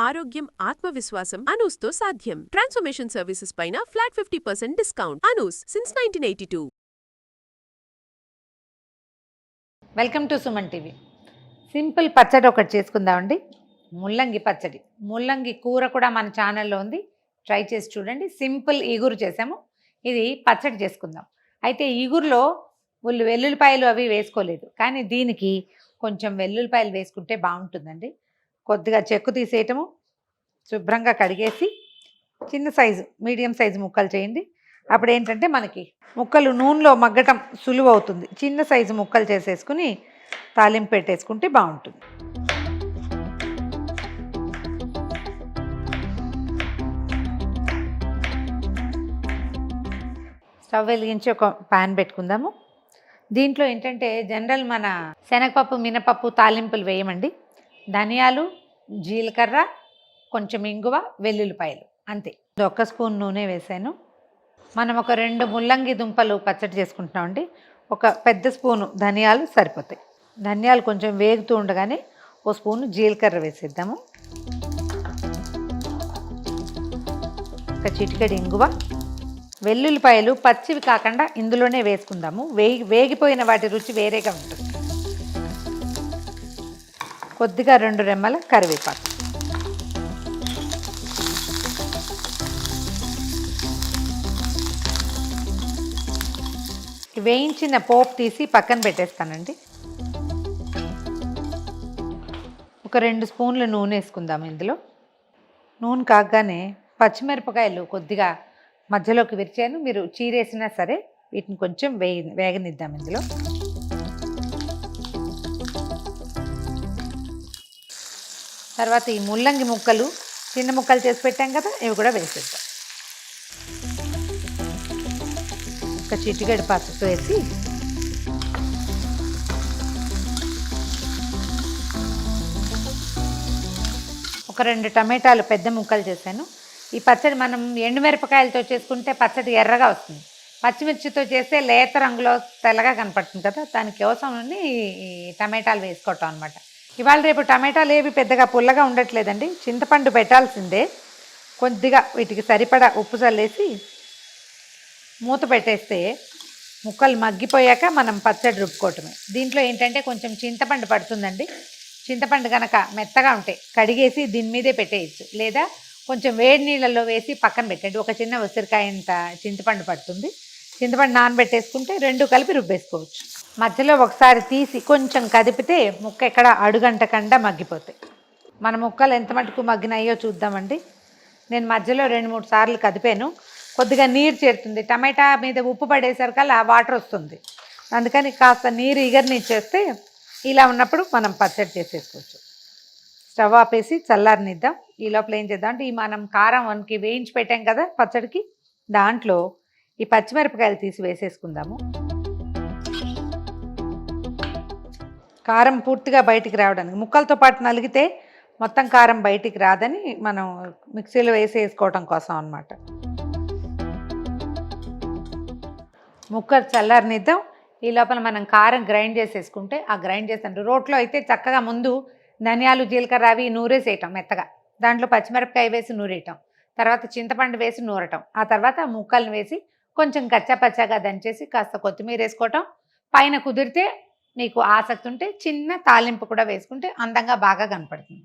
ఆరోగ్యం, ఆత్మవిశ్వాసం అనూస్తో సాధ్యం. ట్రాన్స్ఫర్మేషన్ సర్వీసెస్ పైన flat 50% discount. Anoos since 1982. Welcome to Suman TV. Simple పచ్చడి ఒకటి చేసుకుందామండి. ముల్లంగి పచ్చడి. ముల్లంగి కూర కూడా మన ఛానల్లో ఉంది, ట్రై చేసి చూడండి. సింపుల్ ఈగురు చేసాము, ఇది పచ్చడి చేసుకుందాం. అయితే ఈగురులో వెల్లుల్లిపాయలు అవి వేసుకోలేదు, కానీ దీనికి కొంచెం వెల్లుల్లిపాయలు వేసుకుంటే బాగుంటుందండి. కొద్దిగా చెక్కు తీసేయటము, శుభ్రంగా కడిగేసి చిన్న సైజు మీడియం సైజు ముక్కలు చేయండి. అప్పుడు ఏంటంటే మనకి ముక్కలు నూనెలో మగ్గటం సులువు అవుతుంది. చిన్న సైజు ముక్కలు చేసేసుకుని తాలింపు పెట్టేసుకుంటే బాగుంటుంది. స్టవ్ వెలిగించి ఒక ప్యాన్ పెట్టుకుందాము. దీంట్లో ఏంటంటే జనరల్ మన శనగపప్పు, మినపప్పు తాలింపులు వేయమండి. ధనియాలు, జీలకర్ర, కొంచెం ఇంగువ, వెల్లుల్లిపాయలు, అంతే. 1 స్పూన్ నూనె వేసాను. మనం ఒక 2 ముల్లంగి దుంపలు పచ్చడి చేసుకుంటున్నామండి. ఒక పెద్ద స్పూను ధనియాలు సరిపోతాయి. ధనియాలు కొంచెం వేగుతూ ఉండగానే 1 స్పూను జీలకర్ర వేసేద్దాము. ఒక చిటికెడు ఇంగువ, వెల్లుల్లిపాయలు పచ్చివి కాకుండా ఇందులోనే వేసుకుందాము. వేగిపోయిన వాటి రుచి వేరేగా ఉంటుంది. కొద్దిగా 2 రెమ్మల కరివేపాకు, వేయించిన పోపు తీసి పక్కన పెట్టేస్తానండి. ఒక 2 స్పూన్ల నూనె వేసుకుందాం. ఇందులో నూనె కాగానే పచ్చిమిరపకాయలు కొద్దిగా మధ్యలోకి విరిచాను. మీరు చీరేసినా సరే వీటిని కొంచెం వేగనిద్దాం. ఇందులో తర్వాత ఈ ముల్లంగి ముక్కలు చిన్న ముక్కలు చేసి పెట్టాం కదా, ఇవి కూడా వేసేద్దాం. ఒక చిటికెడు పసుపు వేసి ఒక 2 టమాటాలు పెద్ద ముక్కలు చేశాను. ఈ పచ్చడి మనం ఎండుమిరపకాయలతో చేసుకుంటే పచ్చడి ఎర్రగా వస్తుంది. పచ్చిమిర్చితో చేస్తే లేత రంగులో తెల్లగా కనపడుతుంది కదా, దానికోసం ఈ టమాటాలు వేసుకోవటం అనమాట. ఇవాళ రేపు టమాటాలు ఏవి పెద్దగా పుల్లగా ఉండట్లేదండి. చింతపండు పెట్టాల్సిందే. కొద్దిగా వీటికి సరిపడా ఉప్పు చల్లేసి మూత పెట్టేస్తే ముక్కలు మగ్గిపోయాక మనం పచ్చడి రుబ్బుకోవటమే. దీంట్లో ఏంటంటే కొంచెం చింతపండు పడుతుందండి. చింతపండు కనుక మెత్తగా ఉంటే కడిగేసి దీని మీదే పెట్టేయచ్చు, లేదా కొంచెం వేడి నీళ్ళల్లో వేసి పక్కన పెట్టండి. ఒక చిన్న ఉసిరికాయ ఇంత చింతపండు పడుతుంది. చింతపండు నానబెట్టేసుకుంటే 2 కలిపి రుబ్బేసుకోవచ్చు. మధ్యలో ఒకసారి తీసి కొంచెం కదిపితే ముక్క ఎక్కడ అడుగంటకుండా మగ్గిపోతాయి. మన ముక్కలు ఎంత మటుకు మగ్గినాయో చూద్దామండి. నేను మధ్యలో 2-3 సార్లు కదిపాను. కొద్దిగా నీరు చేరుతుంది. టమాటా మీద ఉప్పు పడేసరికల్లా వాటర్ వస్తుంది. అందుకని కాస్త నీరు ఇగర్నిచ్చేస్తే ఇలా ఉన్నప్పుడు మనం పచ్చడి చేసేసుకోవచ్చు. స్టవ్ ఆపేసి చల్లారనిద్దాం. ఈ లోపల ఏం చేద్దాం అంటే, ఈ మనం కారం 1కి వేయించి పెట్టాం కదా పచ్చడికి, దాంట్లో ఈ పచ్చిమిరపకాయలు తీసి వేసేసుకుందాము. కారం పూర్తిగా బయటికి రావడానికి, ముక్కలతో పాటు నలిగితే మొత్తం కారం బయటికి రాదని మనం మిక్సీలో వేసుకోవటం కోసం అన్నమాట. ముక్కలు చల్లారనిద్దాం. ఈ లోపల మనం కారం గ్రైండ్ చేసేసుకుంటే, ఆ గ్రైండ్ చేస్తాను రోట్లో అయితే చక్కగా ముందు ధనియాలు, జీలకర్ర అవి నూరేసేయటం మెత్తగా, దాంట్లో పచ్చిమిరపకాయ వేసి నూరేయటం, తర్వాత చింతపండు వేసి నూరటం, ఆ తర్వాత ముక్కలను వేసి కొంచెం కచ్చాపచ్చాగా దంచేసి కాస్త కొత్తిమీర వేసుకోవటం. పైన కుదిరితే మీకు ఆసక్తి ఉంటే చిన్న తాలింపు కూడా వేసుకుంటే అందంగా బాగా కనపడుతుంది.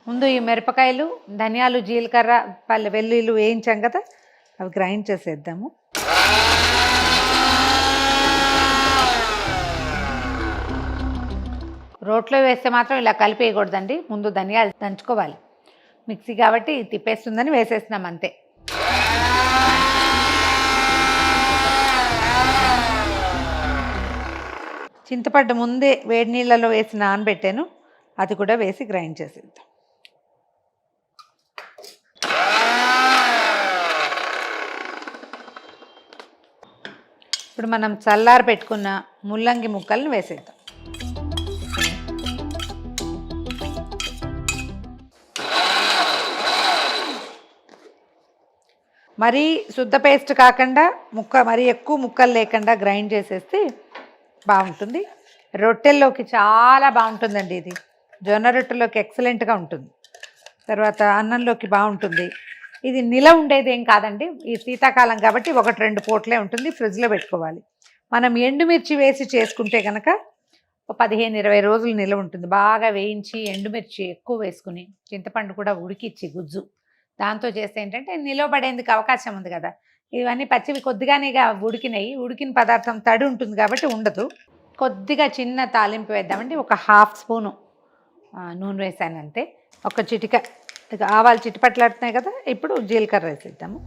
ముందు ఈ మిరపకాయలు, ధనియాలు, జీలకర్ర, వెల్లుల్లి వేయించాం కదా, అవి గ్రైండ్ చేసేద్దాము. రోట్లో వేస్తే మాత్రం ఇలా కలిపేయకూడదండి. ముందు ధనియాలు దంచుకోవాలి. మిక్సీ కాబట్టి తిప్పేస్తుందని వేసేస్తున్నాం అంతే. చింతపండు ముందే వేడి నీళ్ళలో వేసి నానబెట్టాను, అది కూడా వేసి గ్రైండ్ చేసేద్దాం. ఇప్పుడు మనం చల్లారి పెట్టుకున్న ముల్లంగి ముక్కలను వేసేద్దాం. మరీ శుద్ధ పేస్ట్ కాకుండా మరీ ఎక్కువ ముక్కలు లేకుండా గ్రైండ్ చేసేస్తే బాగుంటుంది. రొట్టెల్లోకి చాలా బాగుంటుందండి ఇది. జొన్న రొట్టెలోకి ఎక్సలెంట్గా ఉంటుంది. తర్వాత అన్నంలోకి బాగుంటుంది. ఇది నిలవ ఉండేది ఏం కాదండి, ఈ శీతాకాలం కాబట్టి 1-2 పూటలే ఉంటుంది, ఫ్రిడ్జ్లో పెట్టుకోవాలి. మనం ఎండుమిర్చి వేసి చేసుకుంటే కనుక 15-20 రోజులు నిలవ ఉంటుంది. బాగా వేయించి ఎండుమిర్చి ఎక్కువ వేసుకుని చింతపండు కూడా ఉడికిచ్చి గుజ్జు దాంతో చేస్తే ఏంటంటే నిలవ పడేందుకు అవకాశం ఉంది కదా. ఇవన్నీ పచ్చివి కొద్దిగానేగా ఉడికినాయి, ఉడికిన పదార్థం తడి ఉంటుంది కాబట్టి ఉండదు. కొద్దిగా చిన్న తాలింపు వేద్దామండి. ఒక 1/2 స్పూను నూనె వేసాను అంతే. ఒక చిటిక ఆవాలు చిటిపట్లాడుతున్నాయి కదా, ఇప్పుడు జీలకర్ర వేసేద్దాము.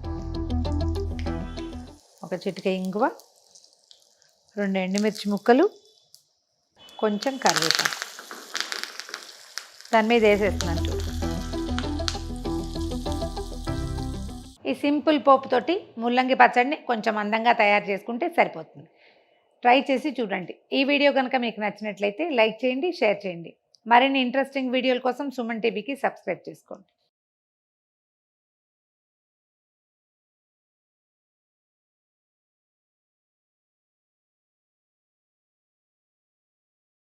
ఒక చిటిక ఇంగువ, 2 ఎండుమిర్చి ముక్కలు, కొంచెం కరివేపాకు దాని మీద వేసేస్తున్నాను చూడు. ఈ సింపుల్ పోపుతోటి ముల్లంగి పచ్చడిని కొంచెం అందంగా తయారు చేసుకుంటే సరిపోతుంది. ట్రై చేసి చూడండి. ఈ వీడియో కనుక మీకు నచ్చినట్లయితే లైక్ చేయండి, షేర్ చేయండి. మరిన్ని ఇంట్రెస్టింగ్ వీడియోల కోసం సుమన్ టీవీకి సబ్స్క్రైబ్ చేసుకోండి.